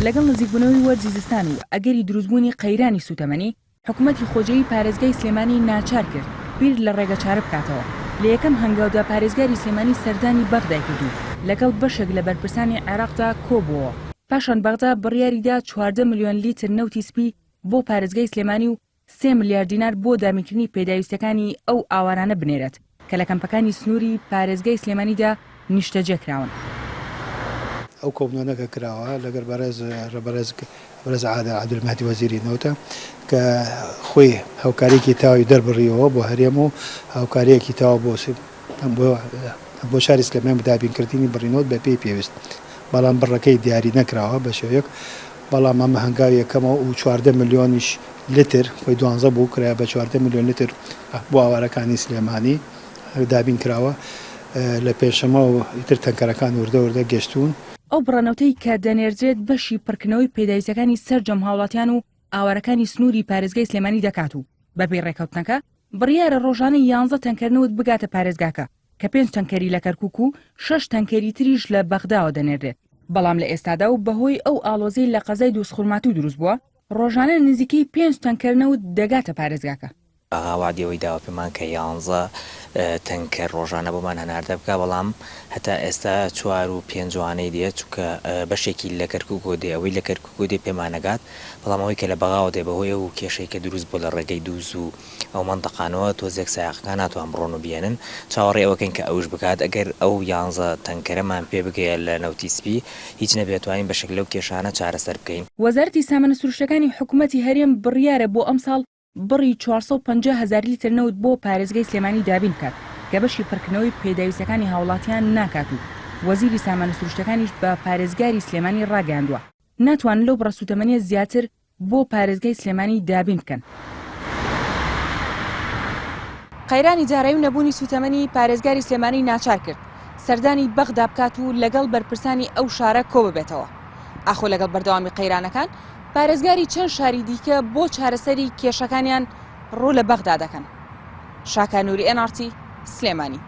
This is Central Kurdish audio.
لەگەڵ نزیکبوونەوەی وەرزی زستان و ئەگەری دروستبوونی قەیرانی سوتەمەنی حکوومەتی خۆجەیی پارێزگای سلێمانی ناچار کرد بیر لە ڕێگە چارە بکاتەوە. لە یەکەم هەنگاودا پارێزگاری سلێمانی سەردانی بەغدای کردو لەگەڵ بەشێک لە بەرپرسانی عێراقدا کۆبووەوە. پاشان بەغدا بڕیاریدا 14 ملیۆن لیتر نەوتی سپی بۆ پارێزگای سلێمانی و 3 ملیار دینار بۆ دامینکردنی پێداویستەکانی ئەو ئاوارانە بنێرێت کە لە کەمپەکانی سنووری پارێزگای سلێمانیدا نیشتەجێکراون. ئەو کۆبنەوەکە کراوە لەگەر بەرز عەبدولمەهدی وەزیری نەوتە کە خۆی هاوکاریەکی تاوی دەربڕیەوە بۆ هەرێم و هاوکاریەکی تاوە بۆ شاری سلێمان دابینکردنی بڕینەوە بە پێی پێویست. بەڵام بڕەکەی دیاری نەکراوە بە شێوەیەک، بەڵام ئەمە هەنگاوی یەکەمەوە و 14 ملیۆنیش لتر خۆی 12 بوو کرا بە 14 ملیۆن لتر بۆ ئاوارەکانی سلێمانی دابین کراوە. لە پێشەمە و ئیتر تەنکەرەکان وردە گەشتون. ئەو بڕەنەوتەی کە دەنێردرێت بەشی پڕکردنەوەی پێداویستەکانی سەرجەم هاوڵاتیان و ئاوارەکانی سنووری پارێزگای سلێمانی دەکات و بەپێی ڕێکەوتنەکە بڕیارە ڕۆژانە 11 تەنکەرنەوت بگاتە پارێزگاکە کە 5 تەنکەری لە کەرکووک و 6 تەنکەری تریش لە بەغداوە دەنێردرێت. بەڵام لە ئێستادا و بەهۆی ئەو ئاڵۆزەی لە قەزای دۆسخورماتی دروست بووە ڕۆژانە نزیکەی 5 تەنکەرنەوت دەگاتە پارێزگاکە. ئاوادیەوەی داوە پێمان کە 11 تەنکەر ڕۆژانە بۆمان هەناردە بکە، بەڵام هەتا ئێستا 4 و 5 جوانەی دێت چونکە بەشێکی لە کەرکووکۆ دێ ئەوەی لە کەرکووکۆ دێ پێمانەگات، بەڵام ئەوەی کە لە بەغاوە دێ بەهۆی ئەو کێشەی کە دروست بۆ لە ڕێگەی دووس و ئەو مەنتەقانەوە تۆزێک سایقەکان ناتوان بڕۆن و بێنن چاوەڕێ ئەوەکەن کە ئەوش بکات. ئەگەر ئەو 11 تەنکەرەمان پێ بگەیە لە نەوتی سپی هیچ نەبێتوانین بەشێک لەو کێشانە چارەسەر بکەین. وەزارەتی سامانە سروشتەکانی حکوومەتی هەرێم بڕیارە بۆ ئەم ساڵ بڕی 450,000 لیتر نەوت بۆ پارێزگای سلێمانی دابین بکات کە بەشی پڕکردنەوەی پێداویستەکانی هاوڵاتیان ناکات و وەزیری سامانە سروشتەکانیش بە پارێزگاری سلێمانی ڕاگەاندووە ناتوانن لەو بڕە سوتەمەنیە زیاتر بۆ پارێزگای سلێمانی دابین بکەن. قەیرانی جارایی و نەبوونی سوتەمەنی پارێزگاری سلێمانی ناچار کرد سەردانی بەغدا بکات و لەگەڵ بەرپرسانی ئەو شارە کۆ ببێتەوە. ئاخۆ لەگەڵ بەردەوامی قەیرانەکان پارێزگاری چەند شاری دیکە بۆ چارەسەری کێشەکانیان ڕوو لە بەغدا دەکەن. شاکانووری NRT سلێمانی.